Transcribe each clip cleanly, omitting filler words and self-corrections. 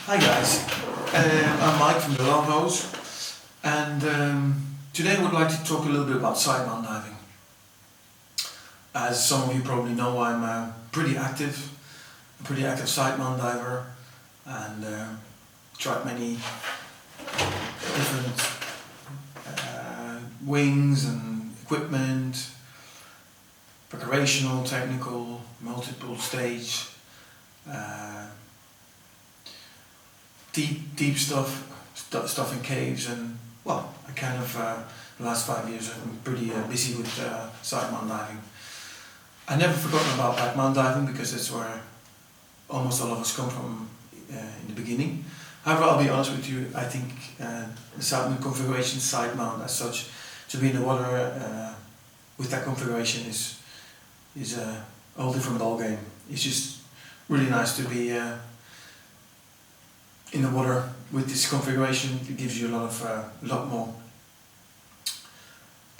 Hi guys, I'm Mike from the Long Hose, and today I would like to talk a little bit about sidemount diving. As some of you probably know, I'm a pretty active sidemount diver, and tried many different wings and equipment, recreational, technical, multiple stage. Deep stuff in caves, and well, I kind of the last 5 years I've been pretty busy with sidemount diving. I never forgotten about backmount diving because that's where almost all of us come from in the beginning. However, I'll be honest with you, I think the sidemount configuration, sidemount as such, to be in the water with that configuration is a whole different ball game. It's just really nice to be in the water with this configuration. It gives you a lot more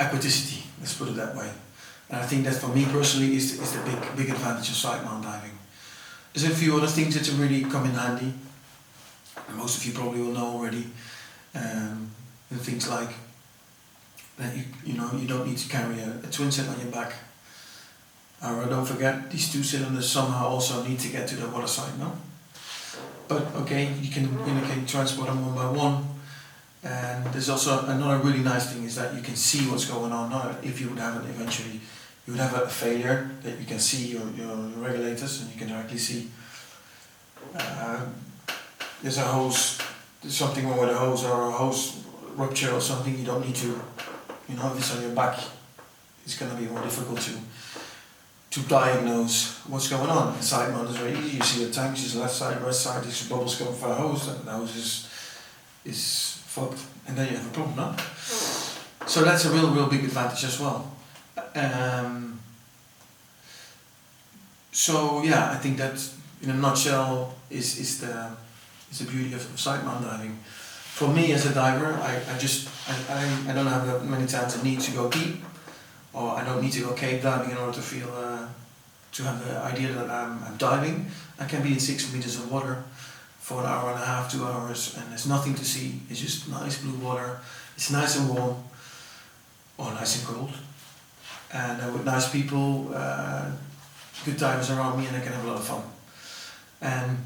aquaticity, let's put it that way. And I think that for me personally is the big advantage of sidemount diving. There's a few other things that really come in handy. Most of you probably will know already. And things like that you don't need to carry a twin set on your back. Or don't forget, these two cylinders somehow also need to get to the water side, no? But okay, you can transport them one by one. And there's also another really nice thing is that you can see what's going on. Now, if you would have it eventually, you would have a failure that you can see your regulators, and you can directly see there's a hose, there's something wrong with a hose, or a hose rupture or something. You don't need to, if it's on your back, it's going to be more difficult to diagnose what's going on. The sidemount is very easy. You see the tanks, is left side, right side, there's bubbles coming from a hose, and the hose is fucked, and then you have a problem, no? So that's a real big advantage as well. So yeah, I think that in a nutshell is the beauty of sidemount diving. For me as a diver, I don't have that many times the need to go deep, or I don't need to go cave diving in order to feel to have the idea that I'm diving. I can be in 6 meters of water for an hour and a half, 2 hours, and there's nothing to see. It's just nice blue water. It's nice and warm, or nice and cold, and with nice people, good divers around me, and I can have a lot of fun. And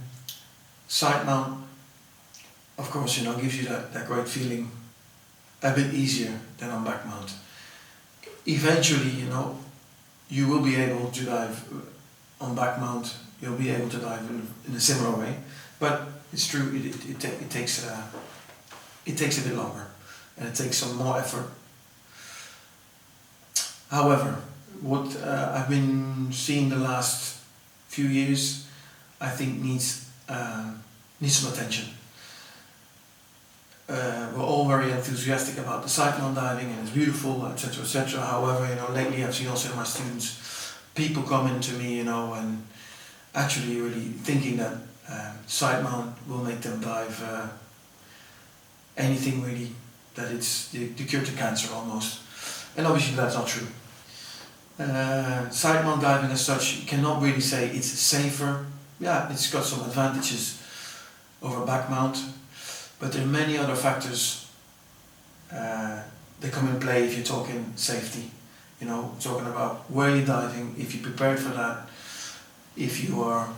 sidemount, of course, gives you that great feeling, a bit easier than on backmount. Eventually, you will be able to dive on backmount. You'll be able to dive in a similar way, but it's true. It takes a bit longer, and it takes some more effort. However, what I've been seeing the last few years, I think needs some attention. We're all very enthusiastic about the sidemount diving, and it's beautiful, etc., etc. However, lately I've seen also in my students, people coming to me, and actually really thinking that sidemount will make them dive anything really, that it's the cure to cancer almost. And obviously that's not true. Sidemount diving as such, you cannot really say it's safer. Yeah, it's got some advantages over backmount. But there are many other factors that come in play if you're talking safety. Talking about where you're diving, if you're prepared for that, if you are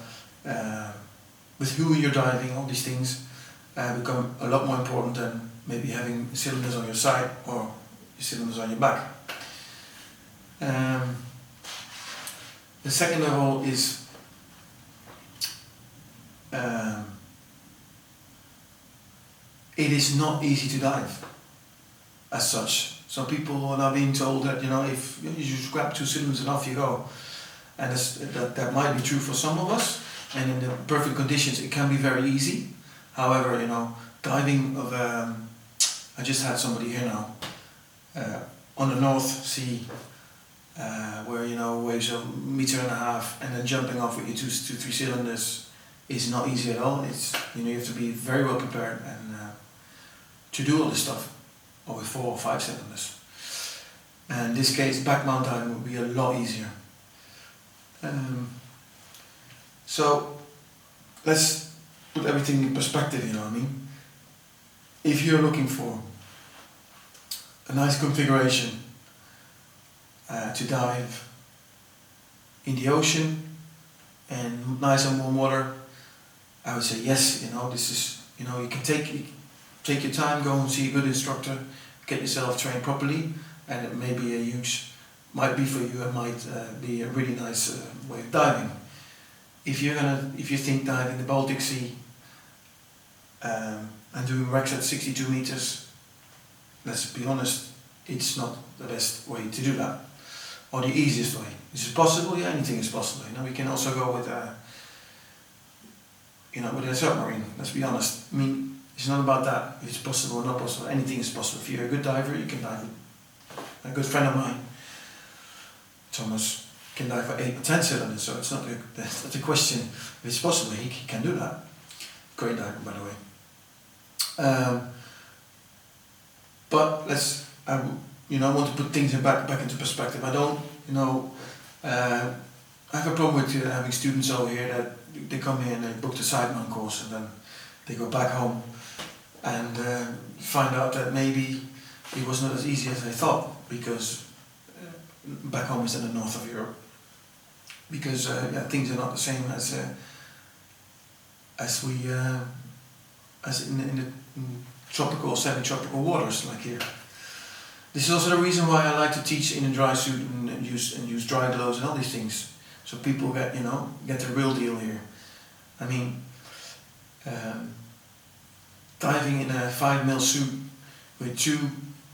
with who you're diving, all these things become a lot more important than maybe having cylinders on your side or cylinders on your back. The second of all is it is not easy to dive as such. Some people are now being told that if you just grab 2 cylinders and off you go, and that might be true for some of us, and in the perfect conditions it can be very easy. However, diving of I just had somebody here now on the North Sea where waves a meter and a half, and then jumping off with your 3 cylinders is not easy at all. It's you have to be very well prepared and to do all this stuff, or with 4 or 5 cylinders. And in this case, backmount diving would be a lot easier. So let's put everything in perspective, you know what I mean? If you're looking for a nice configuration to dive in the ocean and nice and warm water, I would say yes. You know, this is, you know, you can take your time, go and see a good instructor, get yourself trained properly, and it may be might be for you, it might be a really nice way of diving. If you think diving the Baltic Sea and doing wrecks at 62 meters, let's be honest, it's not the best way to do that, or the easiest way. Is it possible? Yeah, anything is possible. You know, we can also go with with a submarine. Let's be honest. I mean, it's not about that. If it's possible or not possible, anything is possible. If you're a good diver, you can dive. A good friend of mine, Thomas, can dive for 8 or 10 cylinders, so it's not the question. If it's possible, he can do that. Great diver, by the way. But I want to put things back into perspective. I don't, I have a problem with having students over here that they come here and they book the Sidemount course and then they go back home and find out that maybe it was not as easy as they thought, because back home is in the north of Europe. Because things are not the same as in the tropical, semi-tropical waters like here. This is also the reason why I like to teach in a dry suit and use dry gloves and all these things, so people get the real deal here. I mean, diving in a 5mm suit with 2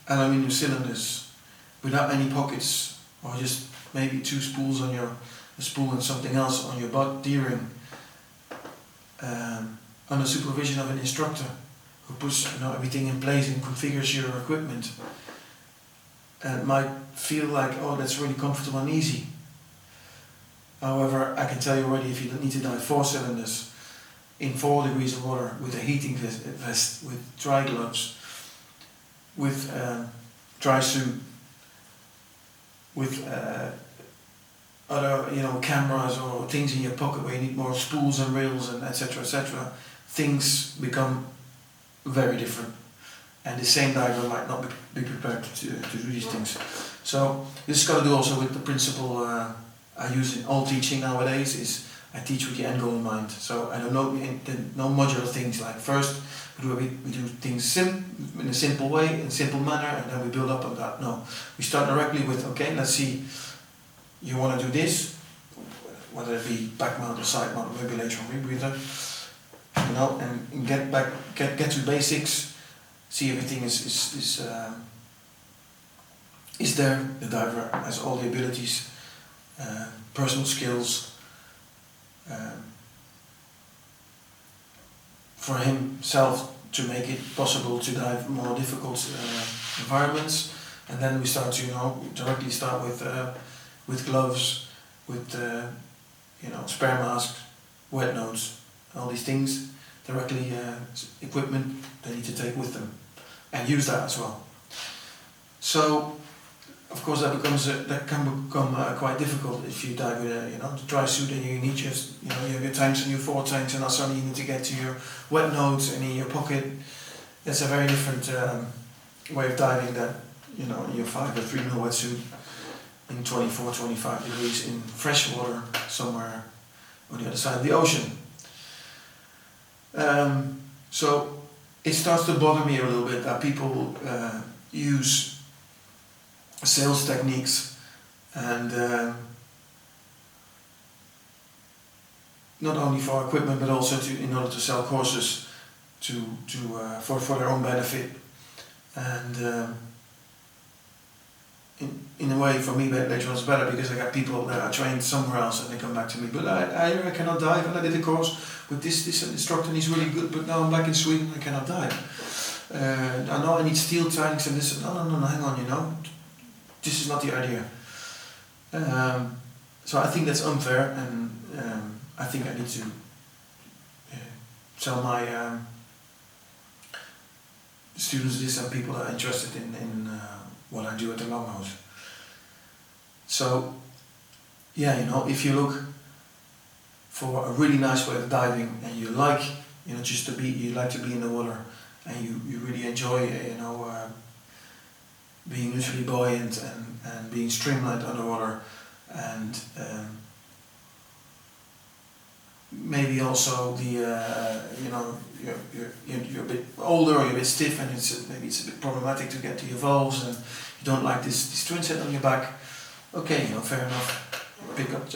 aluminium cylinders without any pockets, or just maybe 2 spools on a spool and something else on your butt, D-ring, under supervision of an instructor who puts everything in place and configures your equipment. And it might feel like, oh, that's really comfortable and easy. However, I can tell you already, if you need to dive 4 cylinders in 4 degrees of water with a heating vest, with dry gloves, with dry suit, with other cameras or things in your pocket where you need more spools and reels and etc., things become very different. And the same diver might not be prepared to do these things. So this has got to do also with the principle I use in all teaching nowadays, is I teach with the end goal in mind. So I don't know no modular things like first we do things in a simple way, in a simple manner, and then we build up on that. No, we start directly with, okay, let's see, you want to do this, whether it be back mount or side mount, or maybe later on rebreather, and get to basics. See, everything is there. The diver has all the abilities, personal skills, for himself to make it possible to dive more difficult environments. And then we start to directly start with gloves, with spare masks, wet notes, all these things, directly equipment they need to take with them and use that as well. So of course that can become quite difficult if you dive with the dry suit, and you need you have your tanks and your 4 tanks, and also you need to get to your wet notes and in your pocket. It's a very different way of diving than in your 5 or 3mm wetsuit in 24, 25 degrees in fresh water somewhere on the other side of the ocean. So it starts to bother me a little bit that people use sales techniques and not only for equipment but also in order to sell courses for their own benefit, and in a way for me later on it's better, because I got people that are trained somewhere else and they come back to me, but I cannot dive, and I did a course with this instructor and he's really good, but now I'm back in Sweden, I cannot dive. I know I need steel tanks and this. No, hang on, this is not the idea. So I think that's unfair, and I think I need to tell my students this, and people that are interested in what I do at the Longhouse. So yeah, if you look for a really nice way of diving and you like just to be, you like to be in the water, and you really enjoy, being literally buoyant and being streamlined underwater, and maybe also the you're a bit older, or you're a bit stiff, and maybe it's a bit problematic to get to your valves, and you don't like this twin set on your back. Okay, fair enough. Pick up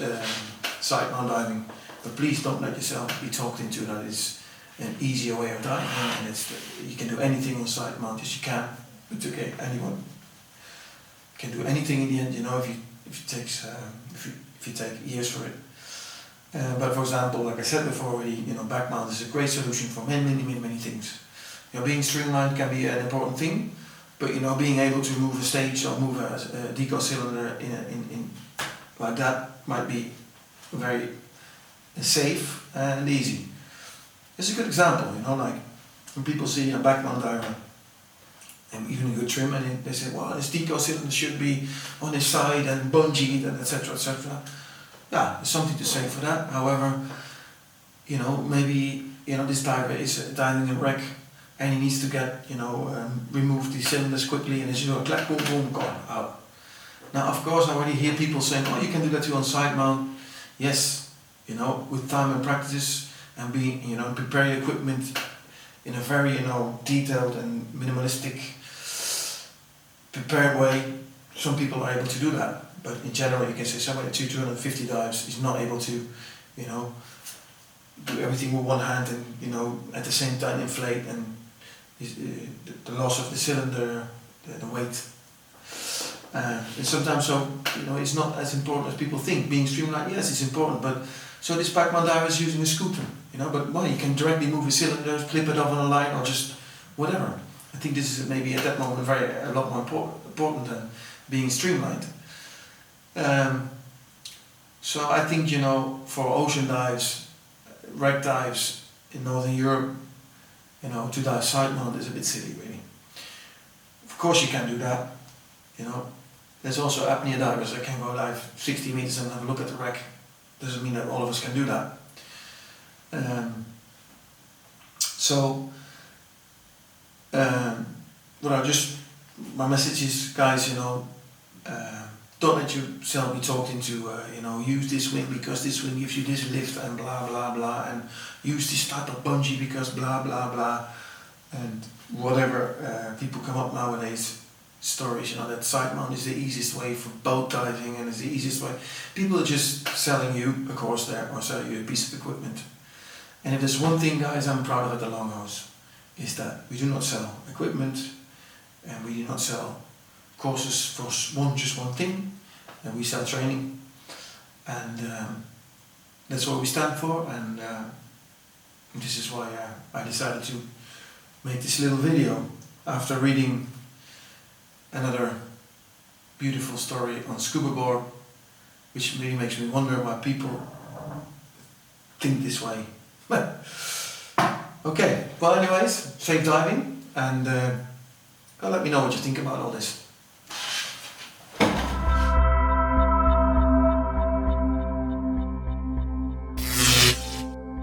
side mount diving, but please don't let yourself be talked into that it's an easier way of diving, and you can do anything on side mount. Yes, you can. It's okay. Anyone can do anything in the end. If you take years for it. But for example, like I said before already, back mount is a great solution for many things. Being streamlined can be an important thing, but being able to move a stage or move a decal cylinder in like that might be very safe and easy. It's a good example, like when people see a back mount diver and even a good trim, and they say, well, this decal cylinder should be on his side and bungeed and etc. Yeah, there's something to say for that. However, maybe this diver is diving a wreck, and he needs to get remove the cylinders quickly, and it's a clap, boom, boom, gone out. Now, of course, I already hear people saying, "Oh, you can do that too on side mount." Yes, with time and practice, and being prepare your equipment in a very detailed and minimalistic prepared way. Some people are able to do that. But in general, you can say somebody at 250 dives is not able to, do everything with one hand and, at the same time inflate, and the loss of the cylinder, the weight. And sometimes it's not as important as people think. Being streamlined, yes, it's important, but so this back mount diver is using a scooter, but you can directly move a cylinder, clip it off on a line, or just whatever. I think this is maybe at that moment a lot more important than being streamlined. So I think for ocean dives, wreck dives in Northern Europe, to dive side mount is a bit silly, really. Of course you can do that, There's also apnea divers that can go dive 60 meters and have a look at the wreck. Doesn't mean that all of us can do that. My message is, guys, don't let yourself be talked into, use this wing because this wing gives you this lift and blah blah blah, and use this type of bungee because blah blah blah, and whatever people come up nowadays, stories, that side mount is the easiest way for boat diving and it's the easiest way. People are just selling you a course there or selling you a piece of equipment. And if there's one thing, guys, I'm proud of at the Longhouse, is that we do not sell equipment and we do not sell courses for just one thing, and we sell training, and that's what we stand for, and this is why I decided to make this little video after reading another beautiful story on scuba board, which really makes me wonder why people think this way. Okay, well anyways, safe diving, and let me know what you think about all this.